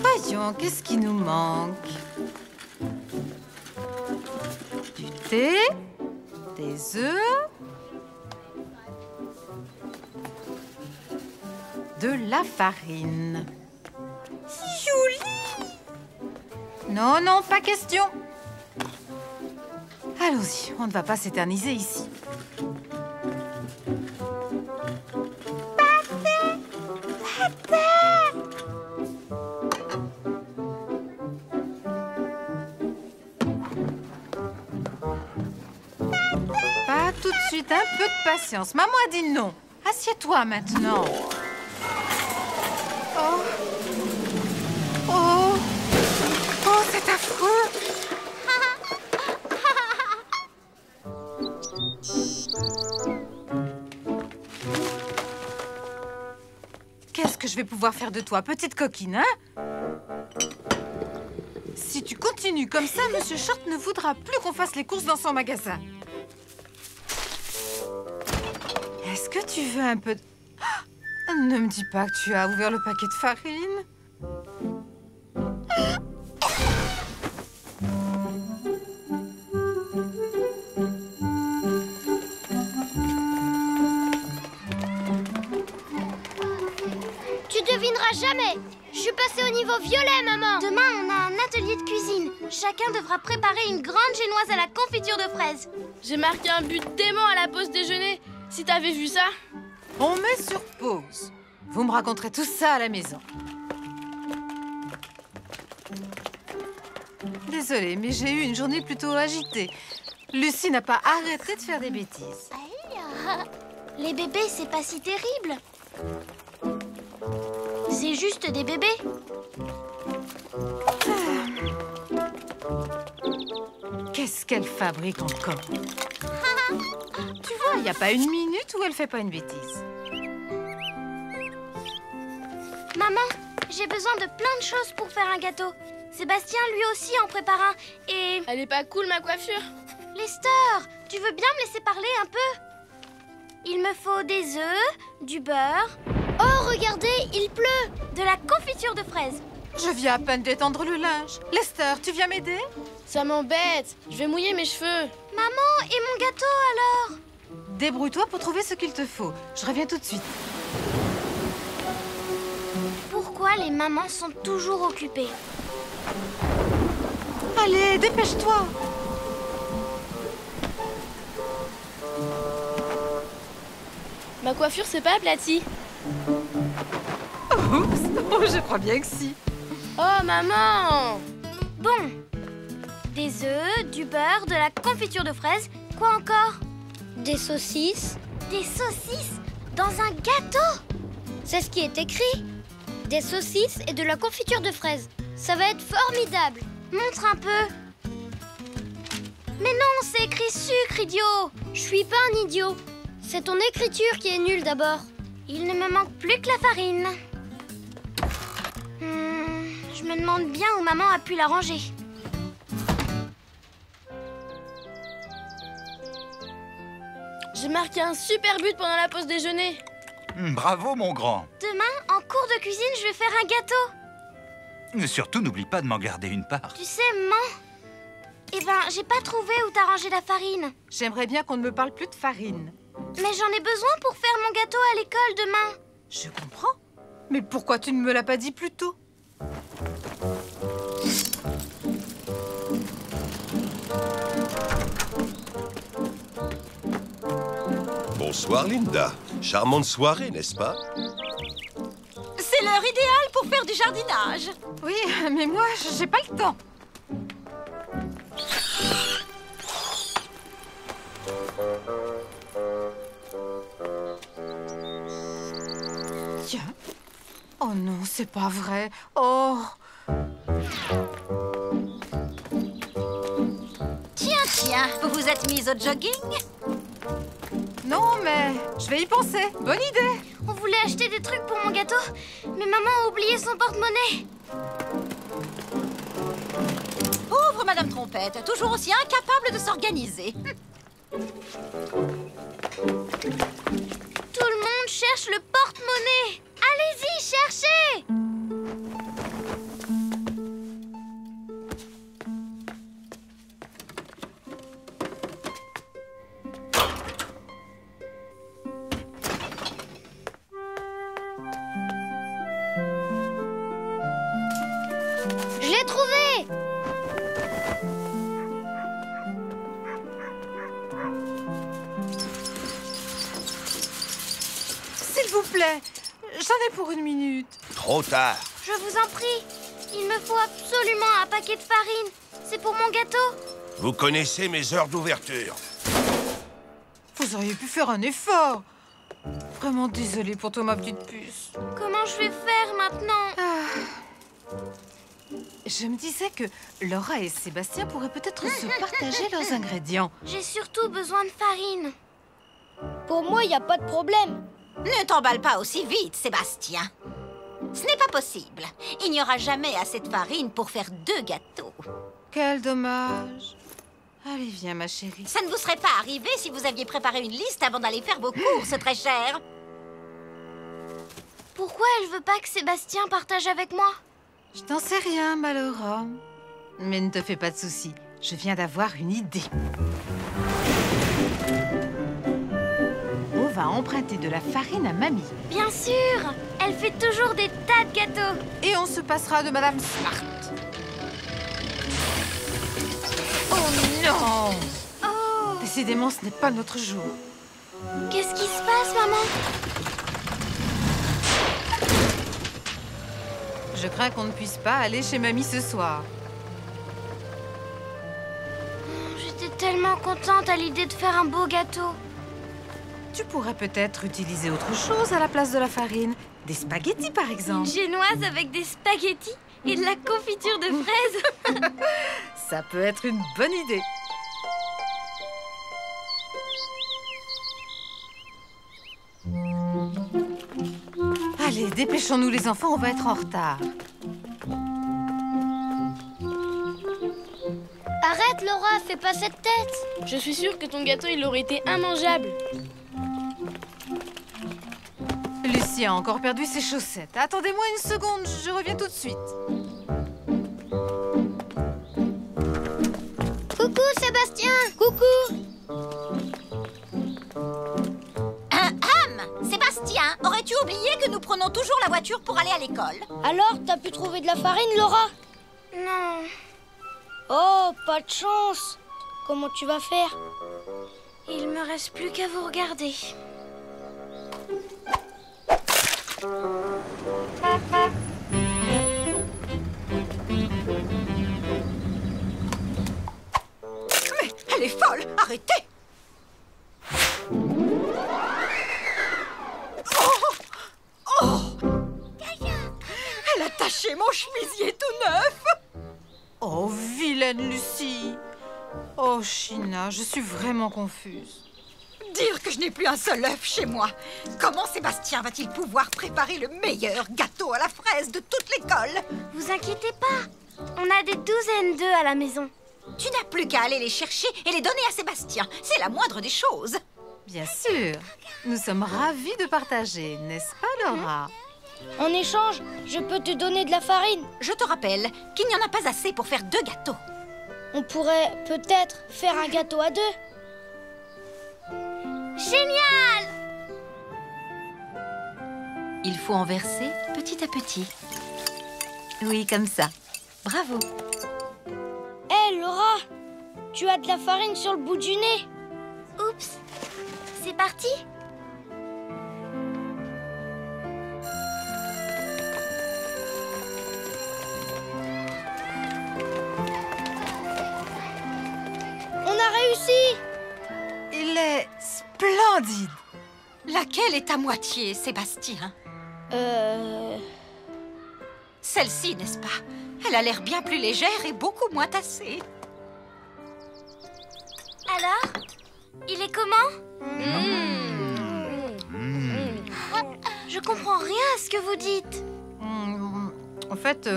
Voyons, qu'est-ce qui nous manque? Du thé, des œufs, de la farine. Julie! Non, non, pas question. Allons-y, on ne va pas s'éterniser ici. Pas tout de suite, un peu de patience. Maman a dit non. Assieds-toi maintenant. Oh. Oh. Oh, c'est affreux. Qu'est-ce que je vais pouvoir faire de toi, petite coquine, hein? Si tu continues comme ça, Monsieur Short ne voudra plus qu'on fasse les courses dans son magasin. Est-ce que tu veux un peu de... Ah, ne me dis pas que tu as ouvert le paquet de farine. Tu devineras jamais. Je suis passée au niveau violet, maman. Demain, on a un atelier de cuisine. Chacun devra préparer une grande génoise à la confiture de fraises. J'ai marqué un but dément à la pause déjeuner. Si t'avais vu ça. On met sur pause. Vous me raconterez tout ça à la maison. Désolée, mais j'ai eu une journée plutôt agitée. Lucie n'a pas arrêté de faire des bêtises. Aïe. Les bébés, c'est pas si terrible. C'est juste des bébés. Qu'est-ce qu'elle fabrique encore? Tu vois, il n'y a pas une minute où elle fait pas une bêtise. Maman, j'ai besoin de plein de choses pour faire un gâteau. Sébastien, lui aussi, en prépare un. Et... Elle est pas cool, ma coiffure? Lester, tu veux bien me laisser parler un peu? Il me faut des œufs, du beurre... Oh, regardez, il pleut! De la confiture de fraises. Je viens à peine d'étendre le linge. Lester, tu viens m'aider? Ça m'embête. Je vais mouiller mes cheveux. Maman, et mon gâteau alors? Débrouille-toi pour trouver ce qu'il te faut. Je reviens tout de suite. Pourquoi les mamans sont toujours occupées? Allez, dépêche-toi. Ma coiffure, c'est pas aplatie. Oh, oups. Oh, je crois bien que si. Oh, maman! Bon, des œufs, du beurre, de la confiture de fraises. Quoi encore? Des saucisses. Des saucisses dans un gâteau? C'est ce qui est écrit. Des saucisses et de la confiture de fraises. Ça va être formidable. Montre un peu. Mais non, c'est écrit sucre, idiot. Je suis pas un idiot. C'est ton écriture qui est nulle d'abord. Il ne me manque plus que la farine. Je me demande bien où maman a pu la ranger. J'ai marqué un super but pendant la pause déjeuner. Bravo, mon grand. Demain, en cours de cuisine, je vais faire un gâteau. Mais surtout, n'oublie pas de m'en garder une part. Tu sais, maman, eh ben, j'ai pas trouvé où t'as rangé la farine. J'aimerais bien qu'on ne me parle plus de farine. Mais j'en ai besoin pour faire mon gâteau à l'école demain. Je comprends. Mais pourquoi tu ne me l'as pas dit plus tôt? Bonsoir, Linda. Charmante soirée, n'est-ce pas? C'est l'heure idéale pour faire du jardinage. Oui, mais moi, j'ai pas le temps. Tiens. Oh non, c'est pas vrai. Oh. Tiens, vous vous êtes mise au jogging? Non, mais je vais y penser. Bonne idée. On voulait acheter des trucs pour mon gâteau, mais maman a oublié son porte-monnaie. Pauvre Madame Trompette, toujours aussi incapable de s'organiser. cherche le porte-monnaie. Allez-y, cherchez. Je l'ai trouvé! S'il vous plaît, j'en ai pour 1 minute. Trop tard. Je vous en prie. Il me faut absolument un paquet de farine. C'est pour mon gâteau. Vous connaissez mes heures d'ouverture. Vous auriez pu faire un effort. Vraiment désolée pour toi, ma petite puce. Comment je vais faire maintenant? Je me disais que Laura et Sébastien pourraient peut-être se partager leurs ingrédients. J'ai surtout besoin de farine. Pour moi, il n'y a pas de problème. Ne t'emballe pas aussi vite, Sébastien. Ce n'est pas possible. Il n'y aura jamais assez de farine pour faire 2 gâteaux. Quel dommage. Allez, viens, ma chérie. Ça ne vous serait pas arrivé si vous aviez préparé une liste avant d'aller faire vos courses, très cher. Pourquoi elle veut pas que Sébastien partage avec moi? Je n'en sais rien, ma Laura. Mais ne te fais pas de soucis. Je viens d'avoir une idée. On va emprunter de la farine à mamie. Bien sûr. Elle fait toujours des tas de gâteaux. Et on se passera de Madame Smart. Oh non! Oh, Décidément, ce n'est pas notre jour. qu'est-ce qui se passe, maman? Je crains qu'on ne puisse pas aller chez mamie ce soir. J'étais tellement contente à l'idée de faire un beau gâteau. Tu pourrais peut-être utiliser autre chose à la place de la farine. Des spaghettis, par Une exemple. génoise avec des spaghettis et de la confiture de fraises. Ça peut être une bonne idée. Allez, dépêchons-nous les enfants, on va être en retard. Arrête, Laura, fais pas cette tête. Je suis sûre que ton gâteau, il aurait été immangeable. Lucie a encore perdu ses chaussettes. Attendez-moi une seconde, je reviens tout de suite. Coucou, Sébastien. Coucou. Sébastien, aurais-tu oublié que nous prenons toujours la voiture pour aller à l'école? Alors, t'as pu trouver de la farine, Laura? Non. Oh, pas de chance. Comment tu vas faire? Il me reste plus qu'à vous regarder. Mais elle est folle! Arrêtez! Elle a taché mon chemisier tout neuf! Oh, vilaine Lucie. Oh, China, je suis vraiment confuse. Dire que je n'ai plus un seul œuf chez moi. Comment Sébastien va-t-il pouvoir préparer le meilleur gâteau à la fraise de toute l'école? Vous inquiétez pas. On a des douzaines d'œufs à la maison. Tu n'as plus qu'à aller les chercher et les donner à Sébastien. C'est la moindre des choses. Bien sûr. Nous sommes ravis de partager, n'est-ce pas, Laura? En échange, je peux te donner de la farine. Je te rappelle qu'il n'y en a pas assez pour faire 2 gâteaux. On pourrait peut-être faire un gâteau à 2. Génial! Il faut en verser petit à petit. Oui, comme ça. Bravo. Hé, Laura, tu as de la farine sur le bout du nez. Oups. C'est parti? On a réussi. Il est splendide. Laquelle est à moitié, Sébastien? Celle-ci, n'est-ce pas? Elle a l'air bien plus légère et beaucoup moins tassée. Alors? Il est comment? Je comprends rien à ce que vous dites. En fait,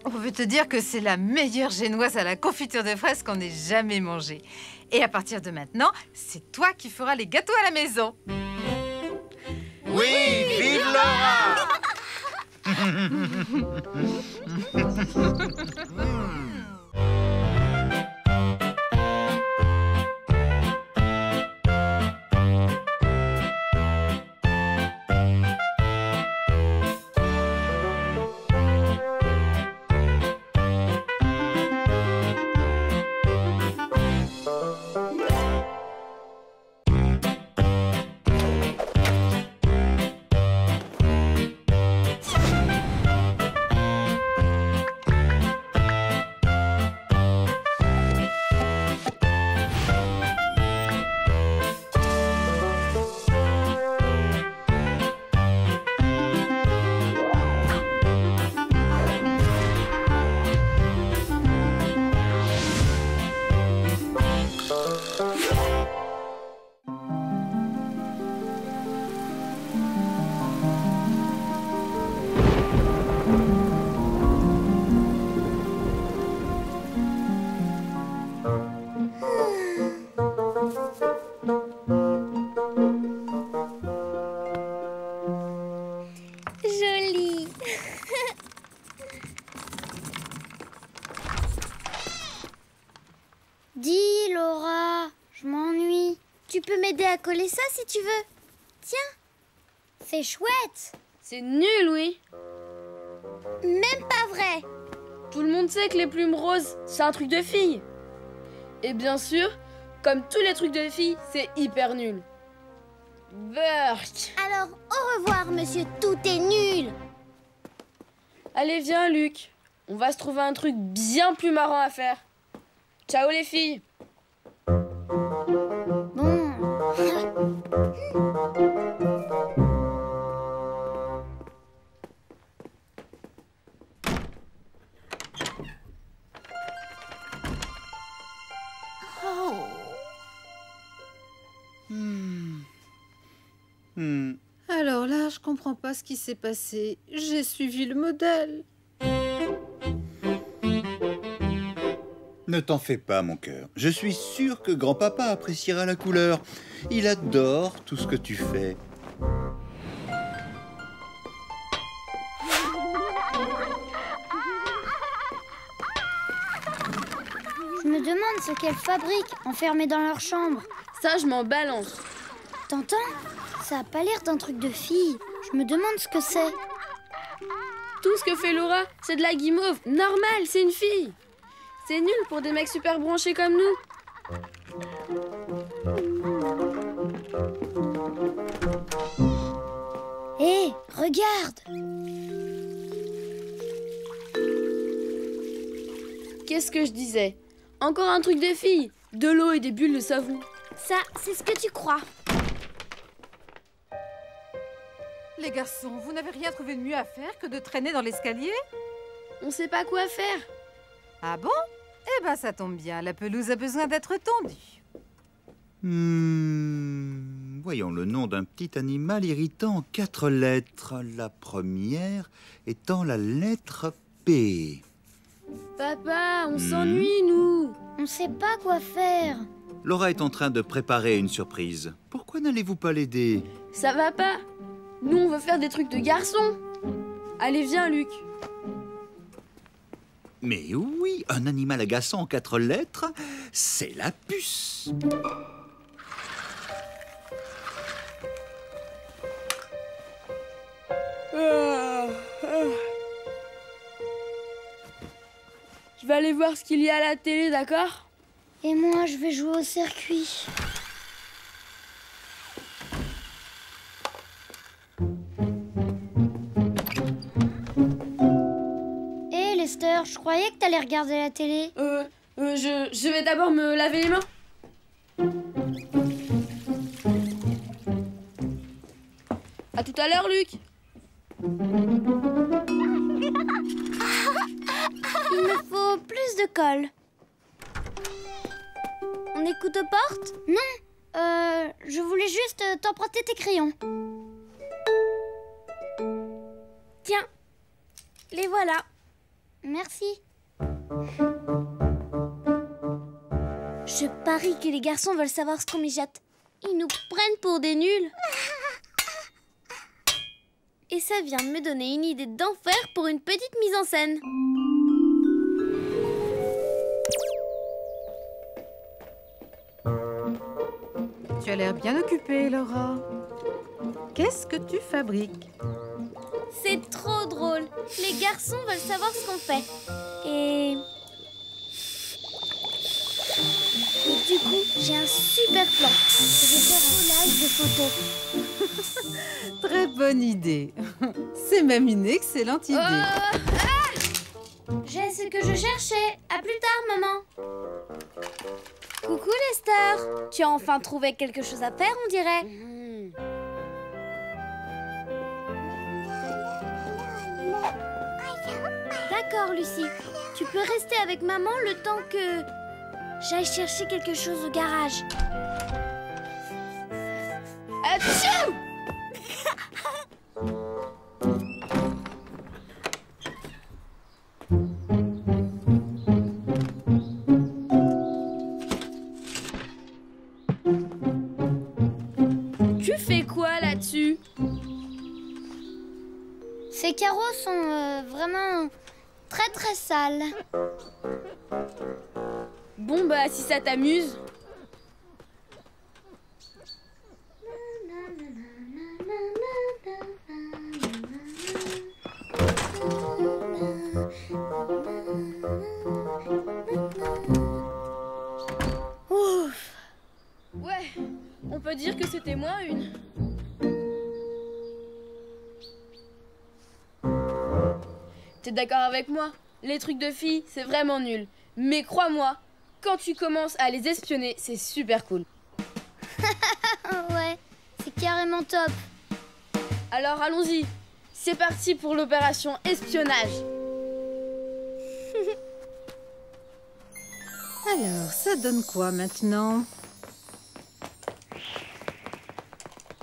On veut te dire que c'est la meilleure génoise à la confiture de fraises qu'on ait jamais mangée. Et à partir de maintenant, c'est toi qui feras les gâteaux à la maison. Oui, vive Laura! Joli. Dis, Laura, je m'ennuie. Tu peux m'aider à coller ça si tu veux. Tiens, c'est chouette. C'est nul, oui. Même pas vrai. Tout le monde sait que les plumes roses, c'est un truc de fille. Et bien sûr, comme tous les trucs de filles, c'est hyper nul. Burk. Alors, au revoir, monsieur, tout est nul. Allez, viens, Luc. On va se trouver un truc bien plus marrant à faire. Ciao, les filles. Bon. Alors là, je comprends pas ce qui s'est passé. J'ai suivi le modèle. Ne t'en fais pas, mon cœur. Je suis sûr que grand-papa appréciera la couleur. Il adore tout ce que tu fais. Je me demande ce qu'elles fabriquent enfermées dans leur chambre. Ça, je m'en balance. T'entends? Ça a pas l'air d'un truc de fille. Je me demande ce que c'est. Tout ce que fait Laura, c'est de la guimauve. Normal, c'est une fille. C'est nul pour des mecs super branchés comme nous. Hé, regarde! Qu'est-ce que je disais? Encore un truc de fille. De l'eau et des bulles de savon. Ça, c'est ce que tu crois. Les garçons, vous n'avez rien trouvé de mieux à faire que de traîner dans l'escalier? On sait pas quoi faire. Ah bon? Eh ben, ça tombe bien. La pelouse a besoin d'être tondue. Voyons le nom d'un petit animal irritant en 4 lettres. La première étant la lettre P. Papa, on s'ennuie, nous. On sait pas quoi faire. Laura est en train de préparer une surprise. Pourquoi n'allez-vous pas l'aider? Ça va pas. Nous, on veut faire des trucs de garçons. Allez, viens, Luc. Mais oui, un animal agaçant en 4 lettres, c'est la puce. Je vais aller voir ce qu'il y a à la télé, d'accord? Et moi, je vais jouer au circuit. Hé, Lester, je croyais que t'allais regarder la télé. Je vais d'abord me laver les mains. À tout à l'heure, Luc. Il me faut plus de colle. On écoute aux portes? Non, je voulais juste t'emprunter tes crayons. Tiens, les voilà. Merci. Je parie que les garçons veulent savoir ce qu'on mijote. Ils nous prennent pour des nuls. Et ça vient de me donner une idée d'enfer pour une petite mise en scène. Tu as l'air bien occupée, Laura. Qu'est-ce que tu fabriques? C'est trop drôle. Les garçons veulent savoir ce qu'on fait. Et du coup, j'ai un super plan. Je vais faire un collage de photos. Très bonne idée. C'est même une excellente idée. J'ai ce que je cherchais. À plus tard, maman. Coucou Lester. Tu as enfin trouvé quelque chose à faire, on dirait. D'accord, Lucie. Tu peux rester avec maman le temps que j'aille chercher quelque chose au garage. Atchou! Tu fais quoi là-dessus? Ces carreaux sont vraiment très très sales. Bon bah si ça t'amuse. Ouf. Ouais, on peut dire que c'était moins une. T'es d'accord avec moi? Les trucs de filles, c'est vraiment nul. Mais crois-moi, quand tu commences à les espionner, c'est super cool. Ouais, c'est carrément top. Alors allons-y, c'est parti pour l'opération espionnage. Alors, ça donne quoi maintenant?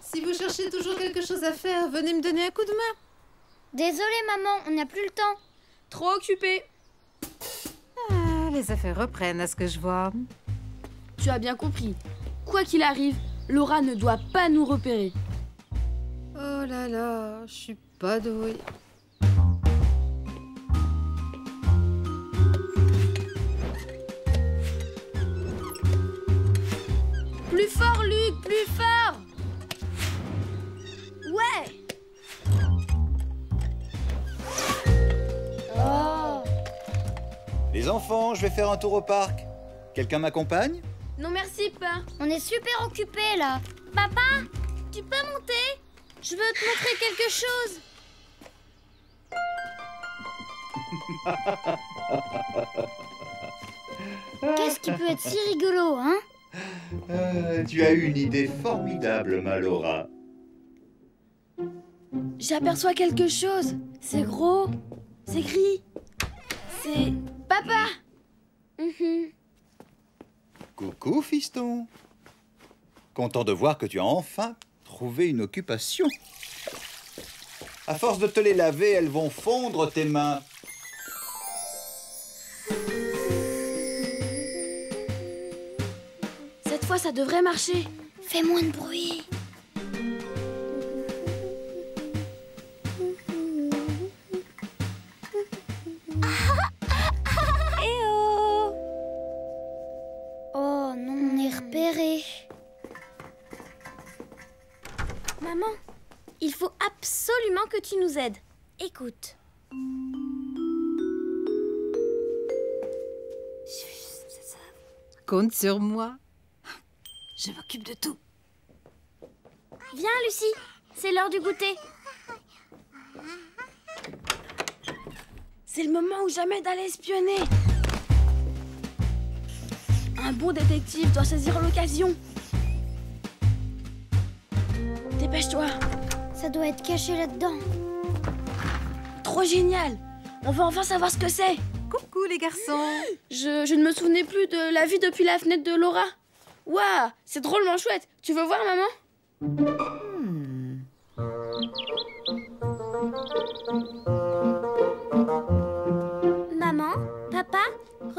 Si vous cherchez toujours quelque chose à faire, venez me donner un coup de main. Désolée maman, on n'a plus le temps. Trop occupé. Ah, les affaires reprennent à ce que je vois. Tu as bien compris. Quoi qu'il arrive, Laura ne doit pas nous repérer. Oh là là, je suis pas douée. Plus fort, Luc, plus fort! Ouais! Oh. Les enfants, je vais faire un tour au parc. Quelqu'un m'accompagne? Non merci, pas. On est super occupés là. Papa, tu peux monter? Je veux te montrer quelque chose. Qu'est-ce qui peut être si rigolo, hein? Tu as eu une idée formidable, ma Laura. J'aperçois quelque chose. C'est gros. C'est gris. C'est papa. Coucou, fiston. Content de voir que tu as enfin trouvé une occupation. À force de te les laver, elles vont fondre tes mains. Cette fois, ça devrait marcher. Fais moins de bruit. Eh oh! Oh non, on est repéré. Maman, il faut absolument que tu nous aides. Écoute. Compte sur moi. Je m'occupe de tout. Viens, Lucie. C'est l'heure du goûter. C'est le moment ou jamais d'aller espionner. Un bon détective doit saisir l'occasion. Dépêche-toi. Ça doit être caché là-dedans. Trop génial. On va enfin savoir ce que c'est. Coucou les garçons. Je ne me souvenais plus de la vie depuis la fenêtre de Laura. Waouh, c'est drôlement chouette. Tu veux voir, maman?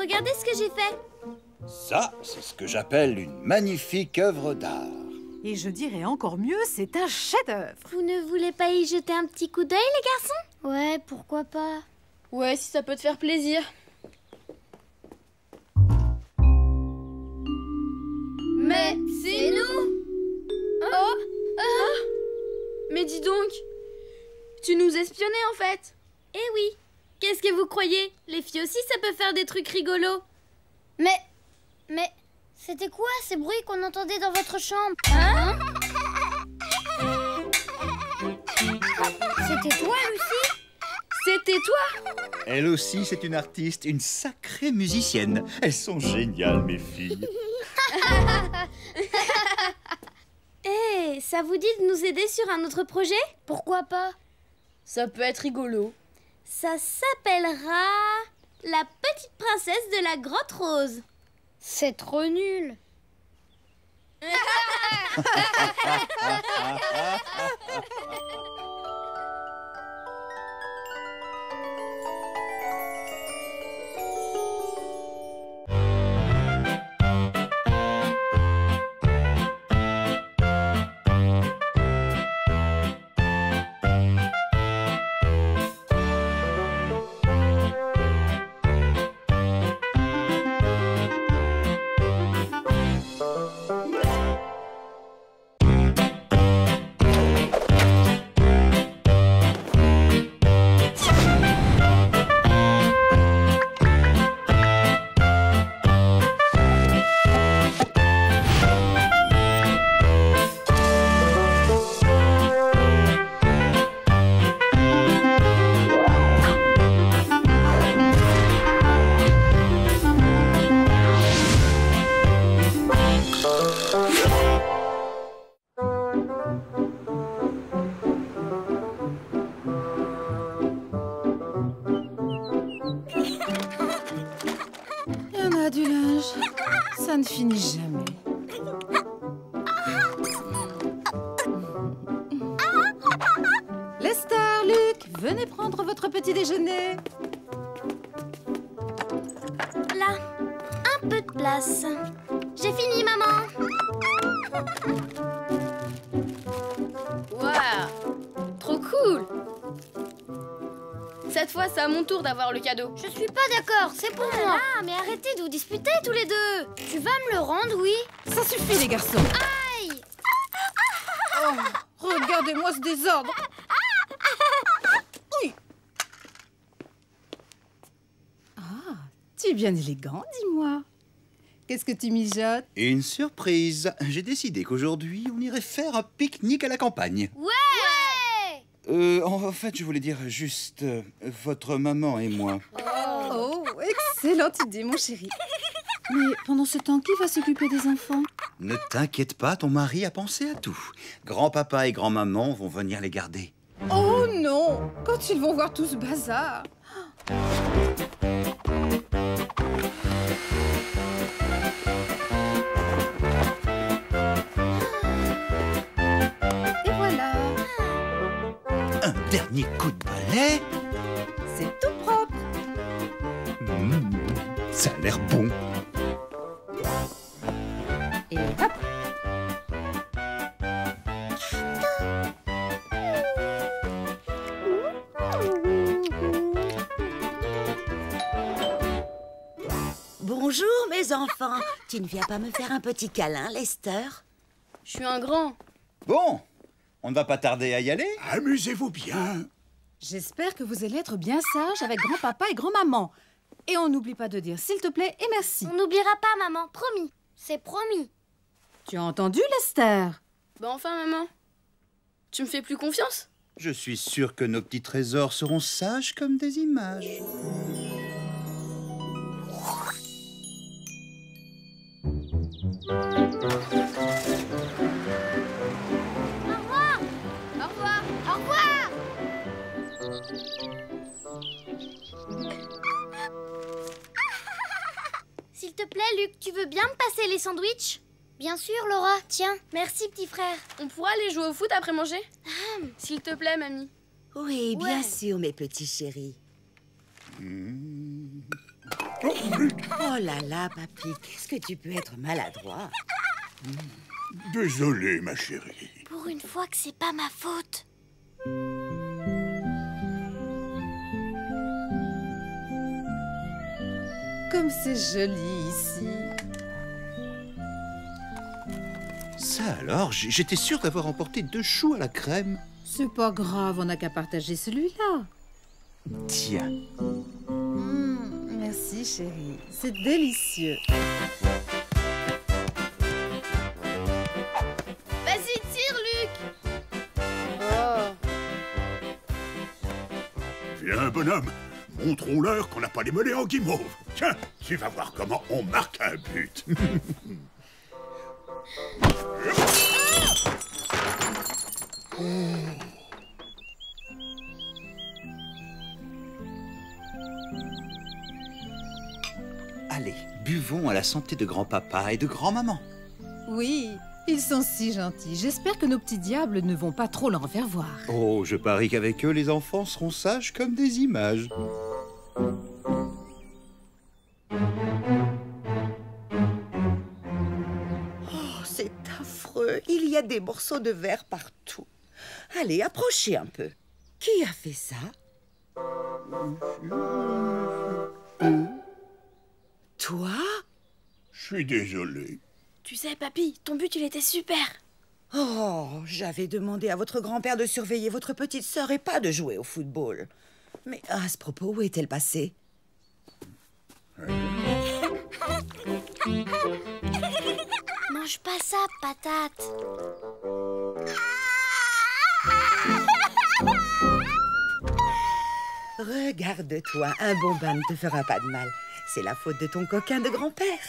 regardez ce que j'ai fait. Ça, c'est ce que j'appelle une magnifique œuvre d'art. Et je dirais encore mieux, c'est un chef-d'œuvre. Vous ne voulez pas y jeter un petit coup d'œil, les garçons? Ouais, pourquoi pas? Ouais, si ça peut te faire plaisir. Mais c'est nous! Oh! Mais dis donc! Tu nous espionnais en fait! Eh oui. Qu'est-ce que vous croyez? Les filles aussi, ça peut faire des trucs rigolos. Mais, c'était quoi ces bruits qu'on entendait dans votre chambre? Hein? C'était toi, Lucie? C'était toi! Elle aussi, c'est une artiste, une sacrée musicienne. Elles sont géniales, mes filles. Eh, ça vous dit de nous aider sur un autre projet? Pourquoi pas? Ça peut être rigolo. Ça s'appellera La petite princesse de la grotte rose. C'est trop nul. Du linge, ça ne finit jamais. Lester, Luc, venez prendre votre petit déjeuner. Là, un peu de place. J'ai fini, maman. Waouh! Trop cool! Cette fois, c'est à mon tour d'avoir le cadeau. Je suis pas d'accord, c'est pour moi. Ah, mais arrêtez de vous disputer tous les deux. Tu vas me le rendre, oui? Ça suffit, les garçons. Aïe! Oh, regardez-moi ce désordre. Oui. Ah, tu es bien élégant, dis-moi. Qu'est-ce que tu mijotes? Une surprise. J'ai décidé qu'aujourd'hui, on irait faire un pique-nique à la campagne. Ouais! En fait, je voulais dire juste votre maman et moi. Oh, excellente idée, mon chéri. Mais pendant ce temps, qui va s'occuper des enfants? Ne t'inquiète pas, ton mari a pensé à tout. Grand-papa et grand-maman vont venir les garder. Oh non! Quand ils vont voir tout ce bazar. Et voilà. Un dernier coup de balai. C'est tout propre. Ça a l'air bon. Et hop. Bonjour mes enfants. Tu ne viens pas me faire un petit câlin, Lester? Je suis un grand. Bon, on ne va pas tarder à y aller. Amusez-vous bien. J'espère que vous allez être bien sages avec grand-papa et grand-maman. Et on n'oublie pas de dire s'il te plaît et merci. On n'oubliera pas, maman, promis. C'est promis. Tu as entendu, Lester? Bah enfin, maman. Tu me fais plus confiance? Je suis sûr que nos petits trésors seront sages comme des images. Au revoir. Au revoir. S'il te plaît, Luc, tu veux bien me passer les sandwichs? Bien sûr, Laura, tiens. Merci, petit frère. On pourra aller jouer au foot après manger? S'il te plaît, mamie. Oui, bien Ouais. sûr, mes petits chéris. Oh là là, papy, qu'est-ce que tu peux être maladroit? Désolé, ma chérie. Pour une fois que c'est pas ma faute. Comme c'est joli ici. Ça alors, j'étais sûr d'avoir emporté 2 choux à la crème. C'est pas grave, on n'a qu'à partager celui-là. Tiens. Merci chérie, c'est délicieux. Vas-y, tire, Luc. Oh. Viens, bonhomme. Montrons-leur qu'on n'a pas les mollets en guimauve. Tiens, tu vas voir comment on marque un but. Allez, buvons à la santé de grand-papa et de grand-maman. Oui, ils sont si gentils. J'espère que nos petits diables ne vont pas trop leur faire voir. Oh, je parie qu'avec eux, les enfants seront sages comme des images. Oh, c'est affreux. Il y a des morceaux de verre partout. Allez, approchez un peu. Qui a fait ça? Toi? Je suis désolé. Tu sais, papy, ton but, il était super. Oh, j'avais demandé à votre grand-père de surveiller votre petite sœur et pas de jouer au football. Mais à ce propos, où est-elle passée? Mange pas ça, patate. Regarde-toi, un bon bain ne te fera pas de mal. C'est la faute de ton coquin de grand-père.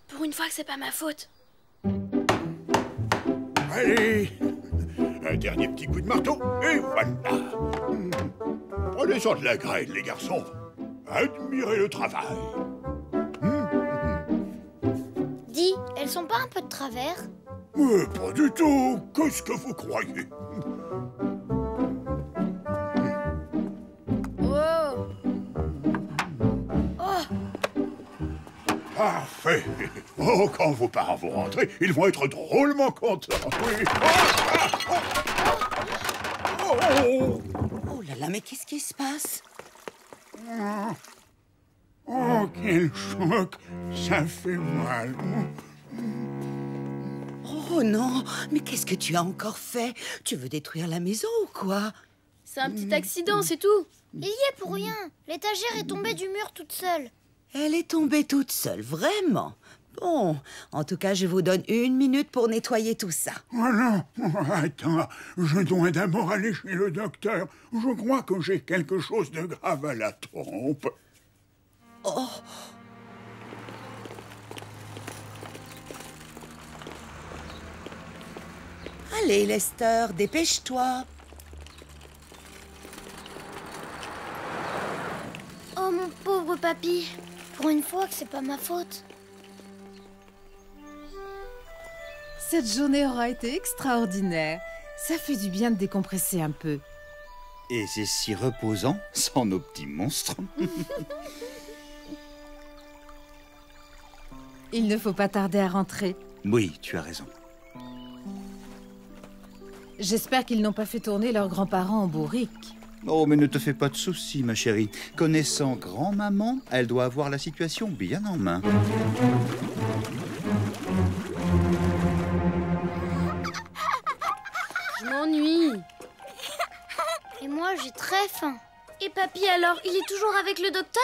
Pour une fois que c'est pas ma faute. Allez, un dernier petit coup de marteau, et voilà. Prenez-en de la graine, les garçons. Admirez le travail. Dis, elles sont pas un peu de travers? Pas du tout. Qu'est-ce que vous croyez? Oh. Oh. Parfait. Oh, quand vos parents vont rentrer, ils vont être drôlement contents. Oui. Oh là là, mais qu'est-ce qui se passe? Oh, quel choc. Ça fait mal. Oh non, mais qu'est-ce que tu as encore fait? Tu veux détruire la maison ou quoi? C'est un petit accident, c'est tout. Il y est pour rien. L'étagère est tombée du mur toute seule. Elle est tombée toute seule, vraiment. Bon, en tout cas, je vous donne 1 minute pour nettoyer tout ça. Voilà. Attends, je dois d'abord aller chez le docteur. Je crois que j'ai quelque chose de grave à la trompe. Oh! Allez, Lester, dépêche-toi. Oh mon pauvre papy. Pour une fois que c'est pas ma faute. Cette journée aura été extraordinaire. Ça fait du bien de décompresser un peu. Et c'est si reposant, sans nos petits monstres. Il ne faut pas tarder à rentrer. Oui, tu as raison. J'espère qu'ils n'ont pas fait tourner leurs grands-parents en bourrique. Oh, mais ne te fais pas de soucis, ma chérie. Connaissant grand-maman, elle doit avoir la situation bien en main. Je m'ennuie. Et moi, j'ai très faim. Et papy alors, il est toujours avec le docteur?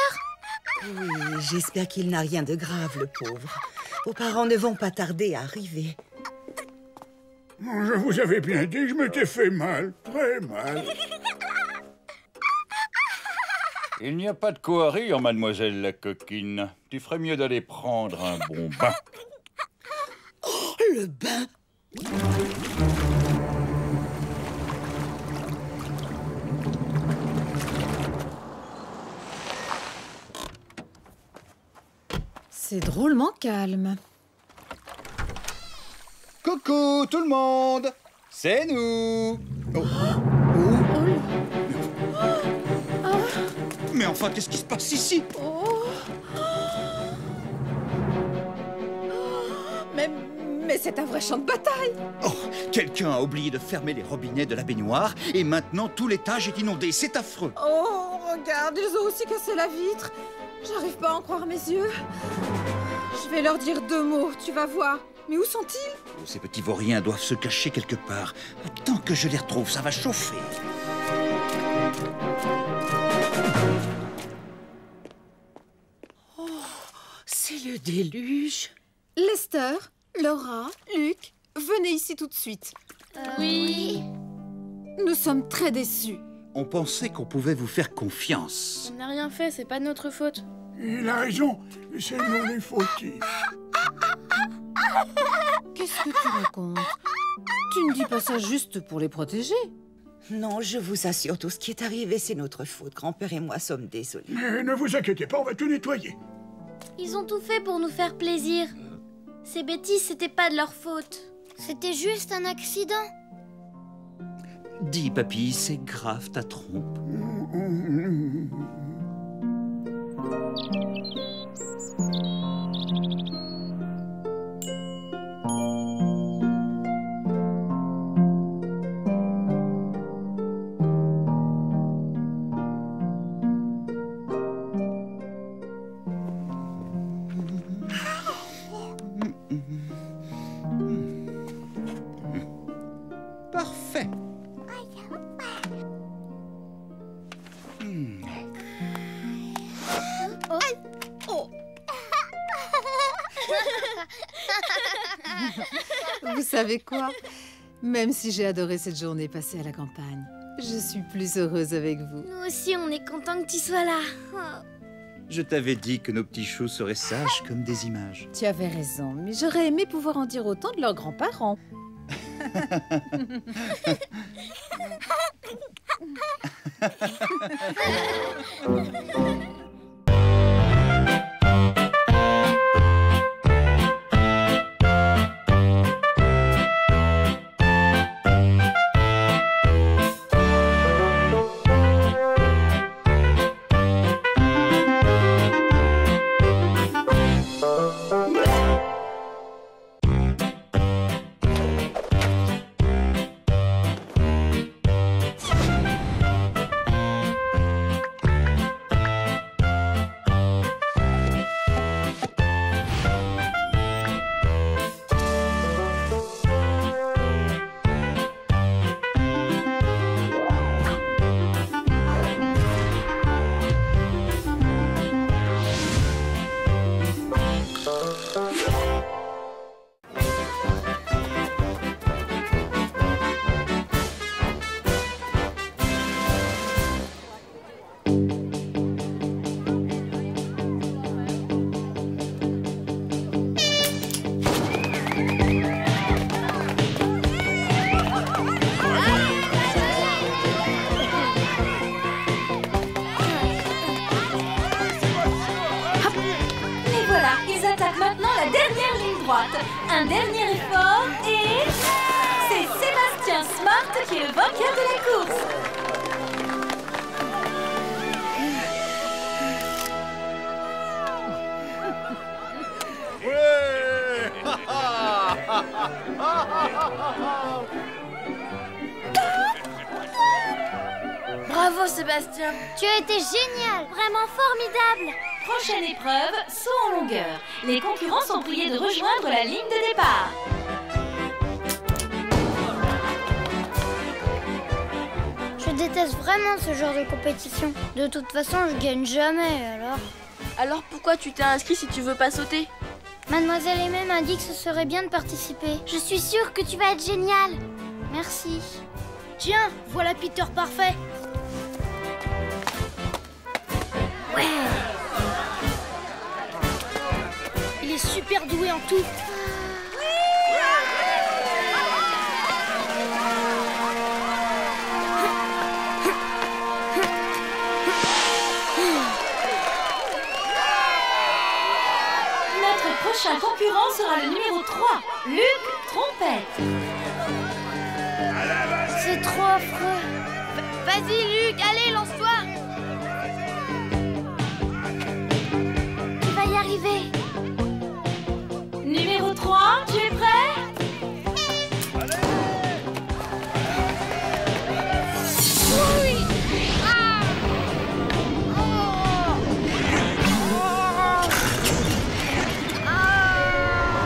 Oui, j'espère qu'il n'a rien de grave, le pauvre. Vos parents ne vont pas tarder à arriver. Je vous avais bien dit que je m'étais fait mal, très mal. Il n'y a pas de quoi rire, mademoiselle la coquine. Tu ferais mieux d'aller prendre un bon bain. Oh, le bain! C'est drôlement calme. Coucou tout le monde! C'est nous! Oh. Mais enfin, qu'est-ce qui se passe ici? Mais c'est un vrai champ de bataille. Oh, quelqu'un a oublié de fermer les robinets de la baignoire et maintenant tout l'étage est inondé. C'est affreux. Oh, regarde, ils ont aussi cassé la vitre. J'arrive pas à en croire mes yeux. Je vais leur dire 2 mots, tu vas voir. Mais où sont-ils? Oh, ces petits vauriens doivent se cacher quelque part. Tant que je les retrouve, ça va chauffer. Oh, c'est le déluge. Lester, Laura, Luc, venez ici tout de suite. Oui. Nous sommes très déçus. On pensait qu'on pouvait vous faire confiance. On n'a rien fait, c'est pas de notre faute. Il a raison, c'est nous les fautifs. Qu'est-ce que tu racontes? Tu ne dis pas ça juste pour les protéger. Non, je vous assure, tout ce qui est arrivé, c'est notre faute. Grand-père et moi sommes désolés. Mais ne vous inquiétez pas, on va tout nettoyer. Ils ont tout fait pour nous faire plaisir. Ces bêtises, c'était pas de leur faute. C'était juste un accident. Dis, papy, c'est grave ta trompe. Parfait. Vous savez quoi? Même si j'ai adoré cette journée passée à la campagne, je suis plus heureuse avec vous. Nous aussi, on est contents que tu sois là. Je t'avais dit que nos petits choux seraient sages comme des images. Tu avais raison, mais j'aurais aimé pouvoir en dire autant de leurs grands-parents. Un dernier effort et... c'est Sébastien Smart qui est le vainqueur de la course. Ouais. Bravo Sébastien. Tu as été génial, vraiment formidable. Prochaine épreuve, saut en longueur. Les concurrents sont priés de rejoindre la ligne de départ. Je déteste vraiment ce genre de compétition. De toute façon, je gagne jamais, alors... Alors pourquoi tu t'es inscrit si tu veux pas sauter? Mademoiselle Aimée m'a dit que ce serait bien de participer. Je suis sûre que tu vas être génial. Merci. Tiens, voilà Peter parfait. Ouais. Il est super doué en tout. Notre prochain concurrent sera le numéro 3, Luc Trompette. C'est trop affreux. Vas-y Luc, allez, lance-toi. arriver. Numéro 3, tu es prêt? Oui.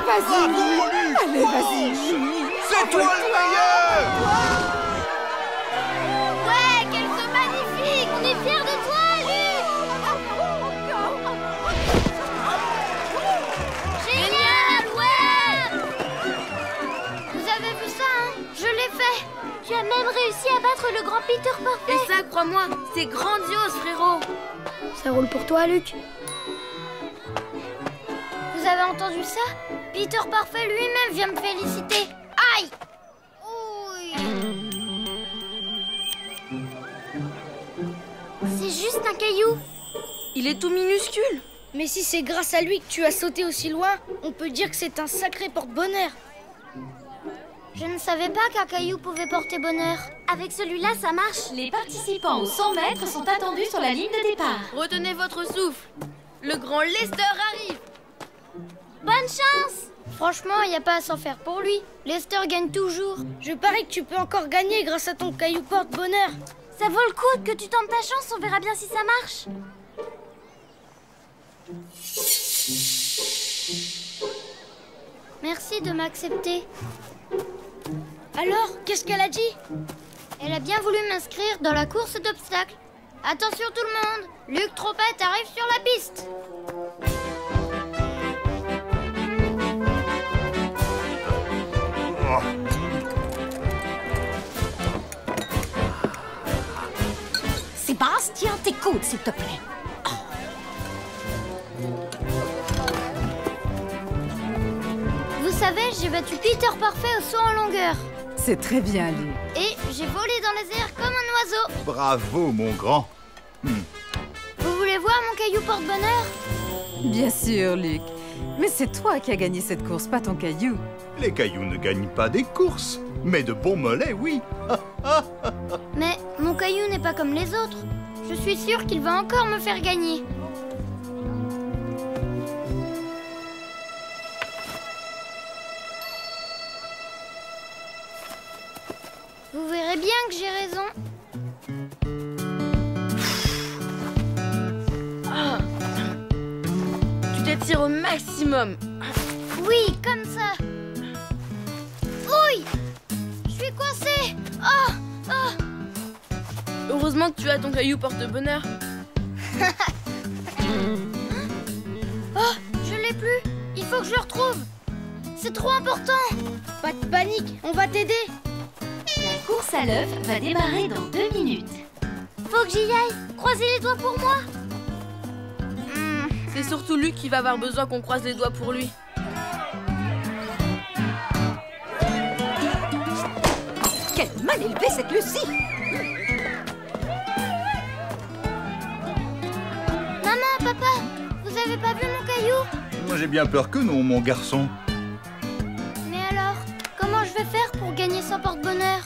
Vas-y, allez, vas-y. C'est toi le meilleur! Ouais, quel saut magnifique! On est fiers de toi, Luc! Génial, ouais! Vous avez vu ça, hein? Je l'ai fait! Tu as même réussi à battre le grand Peter Parfait! Et ça, crois-moi, c'est grandiose, frérot! Ça roule pour toi, Luc? Vous avez entendu ça? Peter Parfait lui-même vient me féliciter! Aïe! C'est juste un caillou. Il est tout minuscule. Mais si c'est grâce à lui que tu as sauté aussi loin, on peut dire que c'est un sacré porte-bonheur. Je ne savais pas qu'un caillou pouvait porter bonheur. Avec celui-là, ça marche. Les participants aux 100 mètres sont attendus sur la ligne de départ. Retenez votre souffle. Le grand Lester arrive. Bonne chance! Franchement, il n'y a pas à s'en faire pour lui. Lester gagne toujours. Je parie que tu peux encore gagner grâce à ton caillou porte-bonheur. Ça vaut le coup que tu tentes ta chance, on verra bien si ça marche. Merci de m'accepter. Alors, qu'est-ce qu'elle a dit? Elle a bien voulu m'inscrire dans la course d'obstacles. Attention tout le monde, Luc Trompette arrive sur la piste. Sébastien, t'écoutes, s'il te plaît. Vous savez, j'ai battu Peter Parfait au saut en longueur. C'est très bien, Luc. Et j'ai volé dans les airs comme un oiseau. Bravo, mon grand. Vous voulez voir mon caillou porte-bonheur? Bien sûr, Luc. Mais c'est toi qui as gagné cette course, pas ton caillou. Les cailloux ne gagnent pas des courses, mais de bons mollets, oui. Mais mon caillou n'est pas comme les autres. Je suis sûre qu'il va encore me faire gagner. Vous verrez bien que j'ai raison. Tu t'étires au maximum. Oui, comme ça. Oui, je suis coincée. Oh, oh. Heureusement que tu as ton caillou porte-bonheur. Oh, je l'ai plus. Il faut que je le retrouve. C'est trop important. Pas de panique, on va t'aider. La course à l'œuf va démarrer dans 2 minutes. Faut que j'y aille. Croisez les doigts pour moi. C'est surtout Luc qui va avoir besoin qu'on croise les doigts pour lui. Quelle mal élevée cette Lucie! Maman, papa, vous avez pas vu mon caillou? Moi, j'ai bien peur que non, mon garçon. Mais alors, comment je vais faire pour gagner son porte-bonheur?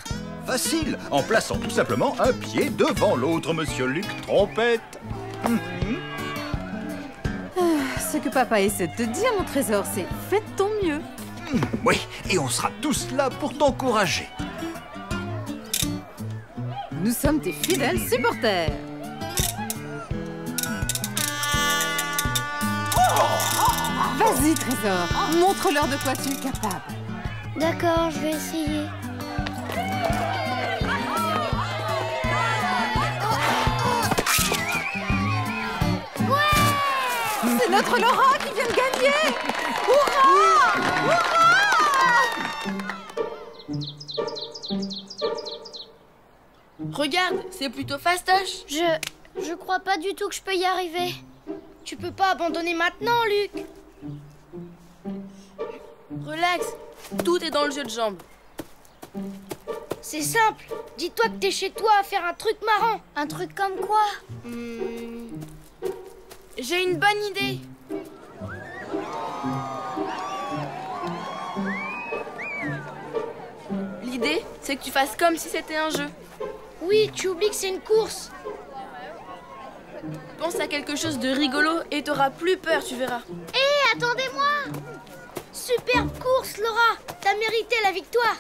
Facile, en plaçant tout simplement un pied devant l'autre, monsieur Luc Trompette. Ce que papa essaie de te dire, mon trésor, c'est fais de ton mieux. Oui, et on sera tous là pour t'encourager. Nous sommes tes fidèles supporters. Vas-y, trésor, montre-leur de quoi tu es capable. D'accord, je vais essayer. C'est notre Laura qui vient de gagner! Hurrah! Hurrah! Regarde, c'est plutôt fastoche. Je crois pas du tout que je peux y arriver. Tu peux pas abandonner maintenant, Luc. Relax, tout est dans le jeu de jambes. C'est simple. Dis-toi que t'es chez toi à faire un truc marrant. Un truc comme quoi? J'ai une bonne idée. L'idée, c'est que tu fasses comme si c'était un jeu. Oui, tu oublies que c'est une course. Pense à quelque chose de rigolo et t'auras plus peur, tu verras. Hé, attendez-moi! Superbe course, Laura! T'as mérité la victoire!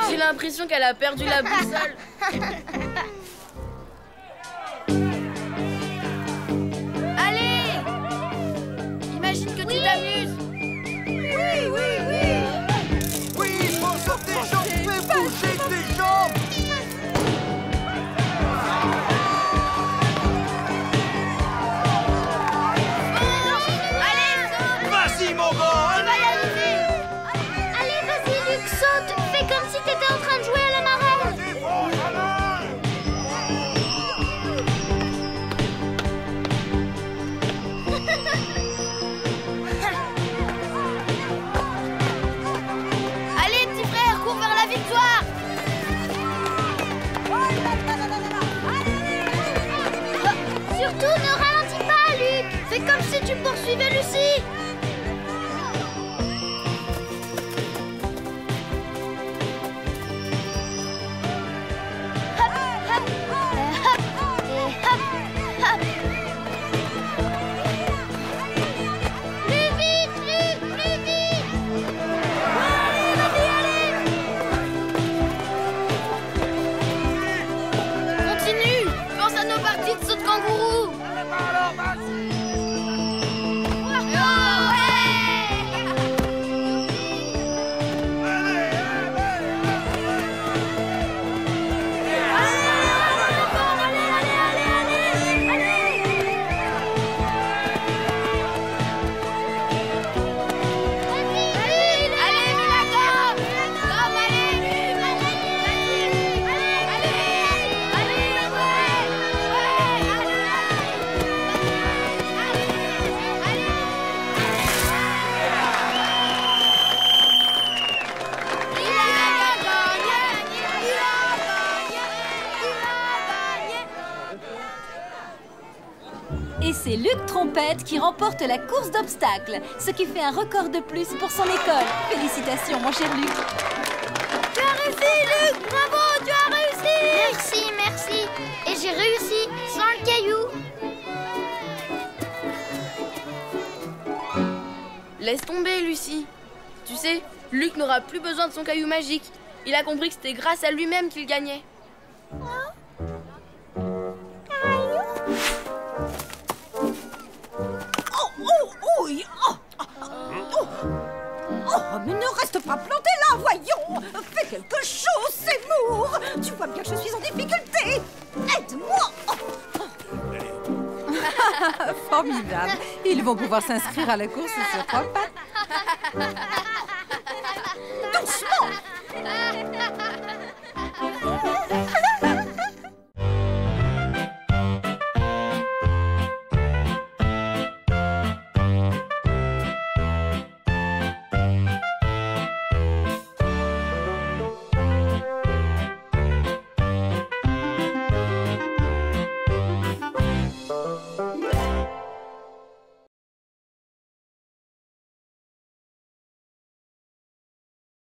J'ai l'impression qu'elle a perdu la boussole. Allez! Imagine que tu t'amuses. Oui! Oui, pense sur tes jambes, fais bouger tes jambes. Vas-y, mon grand! Tu vas y arriver! Allez, vas-y, Luc, saute! Fais comme si t'étais en train de jouer à la marelle! Allez, petit frère, cours vers la victoire. Surtout, ne ralentis pas, Luc! Fais comme si tu poursuivais Lucie! Plus vite, Luc! Plus vite! Continue. Pense à nos parties de saut de kangourou. Et c'est Luc Trompette qui remporte la course d'obstacles, ce qui fait un record de plus pour son école. Félicitations, mon cher Luc. Tu as réussi, Luc! Bravo, tu as réussi! Merci. Et j'ai réussi sans le caillou. Laisse tomber, Lucie. Tu sais, Luc n'aura plus besoin de son caillou magique. Il a compris que c'était grâce à lui-même qu'il gagnait. Oh, mais ne reste pas planté là, voyons! Fais quelque chose, Seymour! Tu vois bien que je suis en difficulté! Aide-moi! Formidable. Ils vont pouvoir s'inscrire à la course sur 3 pattes.